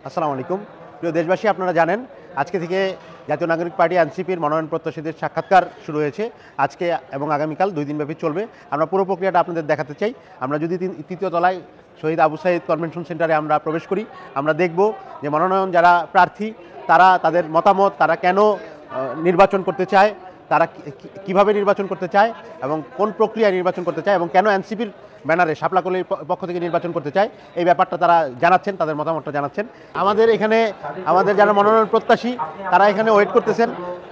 আসসালামু আলাইকুম। প্রিয় দেশবাসী, আপনারা জানেন আজকে থেকে জাতীয় নাগরিক পার্টি এনসিপির মনোনয়ন প্রত্যাশীদের সাক্ষাৎকার শুরু হয়েছে। আজকে এবং আগামীকাল 2 দিনব্যাপী চলবে। আমরা পুরো প্রক্রিয়াটা আপনাদের দেখাতে চাই। আমরা যদি তৃতীয় তলায় শহীদ আবু সাঈদ কনভেনশন সেন্টারে আমরা প্রবেশ করি, আমরা দেখব যে মনোনয়ন যারা প্রার্থী তারা তাদের মতামত, তারা কেন নির্বাচন করতে চায়, তারা কিভাবে নির্বাচন করতে চায় এবং কোন প্রক্রিয়ায় নির্বাচন করতে চায় এবং কেন এনসিপির ব্যানারে শাপলাকলির পক্ষ থেকে নির্বাচন করতে চায়, এই ব্যাপারটা তারা জানাচ্ছেন, তাদের মতামতটা জানাচ্ছেন। আমাদের এখানে আমাদের যারা মনোনয়ন প্রত্যাশী তারা এখানে ওয়েট করতেছেন।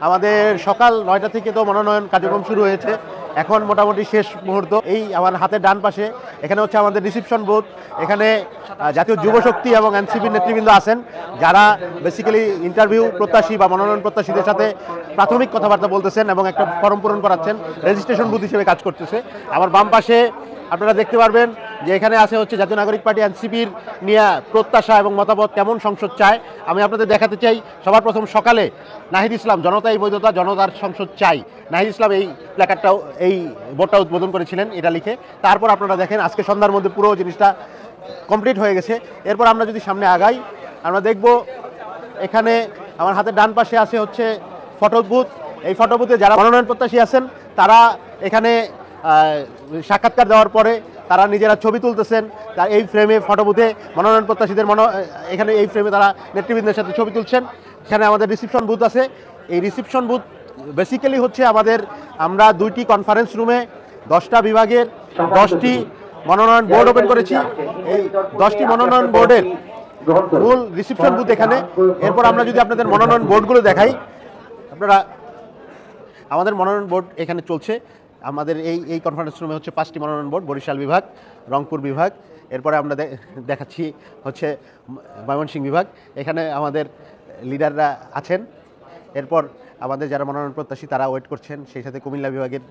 আমাদের সকাল 9টা থেকে তো মনোনয়ন কার্যক্রম শুরু হয়েছে, এখন মোটামুটি শেষ মুহূর্ত। এই আমার হাতের ডান পাশে এখানে হচ্ছে আমাদের রিসিপশন বুথ। এখানে জাতীয় যুবশক্তি এবং এনসিপির নেতৃবৃন্দ আছেন, যারা বেসিক্যালি ইন্টারভিউ প্রত্যাশী বা মনোনয়ন প্রত্যাশীদের সাথে প্রাথমিক কথাবার্তা বলতেছেন এবং একটা ফর্ম পূরণ করাচ্ছেন, রেজিস্ট্রেশন বুথ হিসেবে কাজ করতেছে। আমার বাম পাশে আপনারা দেখতে পারবেন যে এখানে আছে হচ্ছে জাতীয় নাগরিক পার্টি এনসিপির নিয়ে প্রত্যাশা এবং মতামত, কেমন সংসদ চায়। আমি আপনাদের দেখাতে চাই সবার প্রথম সকালে নাহিদ ইসলাম, জনতাই বৈধতা, জনতার সংসদ চাই, নাহিদ ইসলাম এই প্ল্যাকার্ডটাও, এই বোর্ডটা উদ্বোধন করেছিলেন এটা লিখে। তারপর আপনারা দেখেন আজকে সন্ধ্যার মধ্যে পুরো জিনিসটা কমপ্লিট হয়ে গেছে। এরপর আমরা যদি সামনে আগাই, আমরা দেখব এখানে আমার হাতের ডান পাশে আছে হচ্ছে ফটো বুথ। এই ফটো বুথে যারা মনোনয়ন প্রত্যাশী আছেন তারা এখানে সাক্ষাৎকার দেওয়ার পরে তারা নিজেরা ছবি তুলতেছেন। তার এই ফ্রেমে ফটো বুথে মনোনয়ন প্রত্যাশীদের এখানে এই ফ্রেমে তারা নেতৃবৃন্দের সাথে ছবি তুলছেন। এখানে আমাদের রিসিপশন বুথ আছে। এই রিসিপশন বুথ বেসিক্যালি হচ্ছে আমরা 2টি কনফারেন্স রুমে 10টা বিভাগের 10টি মনোনয়ন বোর্ড ওপেন করেছি। এই 10টি মনোনয়ন বোর্ডের মূল রিসিপশন বুথ এখানে। এরপর আমরা যদি আপনাদের মনোনয়ন বোর্ডগুলো দেখাই, আপনারা আমাদের মনোনয়ন বোর্ড এখানে চলছে। আমাদের এই কনফারেন্স রুমে হচ্ছে 5টি মনোনয়ন বোর্ড, বরিশাল বিভাগ, রংপুর বিভাগ, এরপরে আমরা দেখাচ্ছি হচ্ছে ময়মনসিংহ বিভাগ। এখানে আমাদের লিডাররা আছেন। এরপর আমাদের যারা মনোনয়ন প্রত্যাশী তারা ওয়েট করছেন, সেই সাথে কুমিল্লা বিভাগের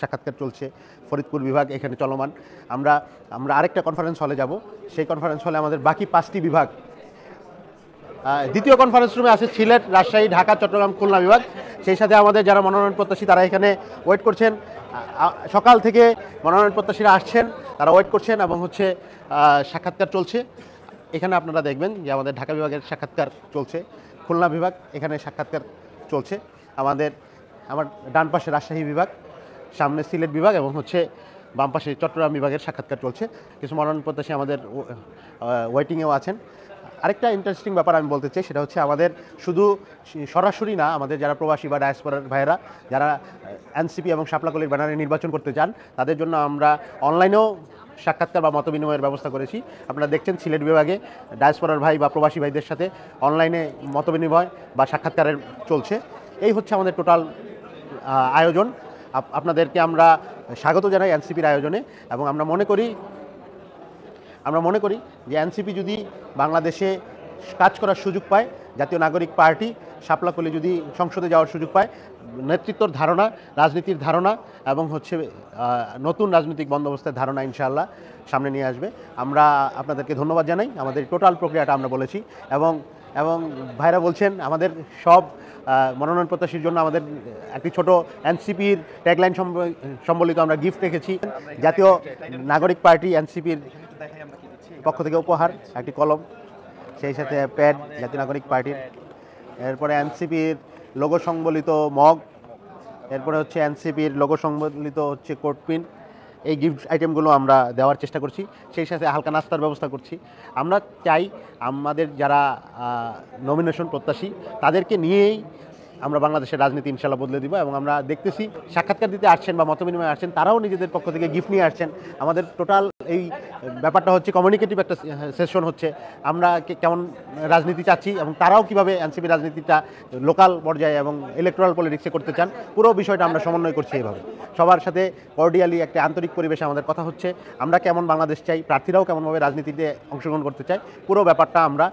সাক্ষাৎকার চলছে, ফরিদপুর বিভাগ এখানে চলমান। আমরা আরেকটা কনফারেন্স হলে যাব, সেই কনফারেন্স হলে আমাদের বাকি 5টি বিভাগ। দ্বিতীয় কনফারেন্স রুমে আছে সিলেট, রাজশাহী, ঢাকা, চট্টগ্রাম, খুলনা বিভাগ। সেই সাথে আমাদের যারা মনোনয়ন প্রত্যাশী তারা এখানে ওয়েট করছেন। সকাল থেকে মনোনয়ন প্রত্যাশীরা আসছেন, তারা ওয়েট করছেন এবং হচ্ছে সাক্ষাৎকার চলছে। এখানে আপনারা দেখবেন যে আমাদের ঢাকা বিভাগের সাক্ষাৎকার চলছে, খুলনা বিভাগ এখানে সাক্ষাৎকার চলছে। আমার ডান পাশে রাজশাহী বিভাগ, সামনে সিলেট বিভাগ এবং হচ্ছে বাম পাশে চট্টগ্রাম বিভাগের সাক্ষাৎকার চলছে। কিছু মনোনয়ন প্রত্যাশী আমাদের ওয়েটিংয়েও আছেন। আরেকটা ইন্টারেস্টিং ব্যাপার আমি বলতে চাই, সেটা হচ্ছে আমাদের শুধু সরাসরি না, আমাদের যারা প্রবাসী বা ডায়াসপোরার ভাইয়েরা যারা এনসিপি এবং শাপলাকলির ব্যানারে নির্বাচন করতে চান, তাদের জন্য আমরা অনলাইনেও সাক্ষাৎকার বা মতবিনিময়ের ব্যবস্থা করেছি। আপনারা দেখছেন সিলেট বিভাগে ডায়াসপোরার ভাই বা প্রবাসী ভাইদের সাথে অনলাইনে মতবিনিময় বা সাক্ষাৎকারের চলছে। এই হচ্ছে আমাদের টোটাল আয়োজন। আপনাদেরকে আমরা স্বাগত জানাই এনসিপির আয়োজনে এবং আমরা মনে করি যে এনসিপি যদি বাংলাদেশে কাজ করার সুযোগ পায়, জাতীয় নাগরিক পার্টি শাপলাকলি যদি সংসদে যাওয়ার সুযোগ পায়, নেতৃত্বর ধারণা, রাজনীতির ধারণা এবং হচ্ছে নতুন রাজনৈতিক বন্দোবস্তের ধারণা ইনশাআল্লাহ সামনে নিয়ে আসবে। আমরা আপনাদেরকে ধন্যবাদ জানাই। আমাদের টোটাল প্রক্রিয়াটা আমরা বলেছি এবং ভাইরা বলছেন আমাদের সব মনোনয়ন প্রত্যাশীর জন্য আমাদের একটি ছোট এনসিপির ট্যাগলাইন সম্বলিত আমরা গিফট রেখেছি। জাতীয় নাগরিক পার্টি এনসিপির পক্ষ থেকে উপহার একটি কলম, সেই সাথে প্যাড জাতীয় নাগরিক পার্টির, এরপরে এনসিপির লোগো সংবলিত মগ, এরপরে হচ্ছে এনসিপির লোগো সংবলিত হচ্ছে কোট পিন। এই গিফট আইটেমগুলো আমরা দেওয়ার চেষ্টা করছি, সেই সাথে হালকা নাস্তার ব্যবস্থা করছি। আমরা চাই আমাদের যারা নমিনেশন প্রত্যাশী তাদেরকে নিয়েই আমরা বাংলাদেশের রাজনীতি ইনশাল্লাহ বদলে দিব এবং আমরা দেখতেছি সাক্ষাৎকার দিতে আসছেন বা মতবিনিময় আসছেন, তারাও নিজেদের পক্ষ থেকে গিফট নিয়ে আসছেন। আমাদের টোটাল এই ব্যাপারটা হচ্ছে কমিউনিকেটিভ একটা সেশন হচ্ছে, আমরা কেমন রাজনীতি চাচ্ছি এবং তারাও কীভাবে এনসিপি রাজনীতিটা লোকাল পর্যায়ে এবং ইলেকট্রাল পলিটিক্সে করতে চান, পুরো বিষয়টা আমরা সমন্বয় করছি। এইভাবে সবার সাথে কর্ডিয়ালি একটা আন্তরিক পরিবেশে আমাদের কথা হচ্ছে। আমরা কেমন বাংলাদেশ চাই, প্রার্থীরাও কেমনভাবে রাজনীতিতে অংশগ্রহণ করতে চাই, পুরো ব্যাপারটা আমরা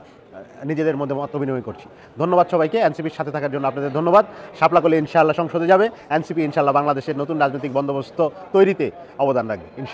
নিজেদের মধ্যে মত বিনিময় করছি। ধন্যবাদ সবাইকে, এনসিপির সাথে থাকার জন্য আপনাদের ধন্যবাদ। শাপলাকলি ইনশাআল্লাহ সংসদে যাবে, এনসিপি ইনশাআল্লাহ বাংলাদেশের নতুন রাজনৈতিক বন্দোবস্ত তৈরিতে অবদান রাখবে ইনশাআল্লাহ।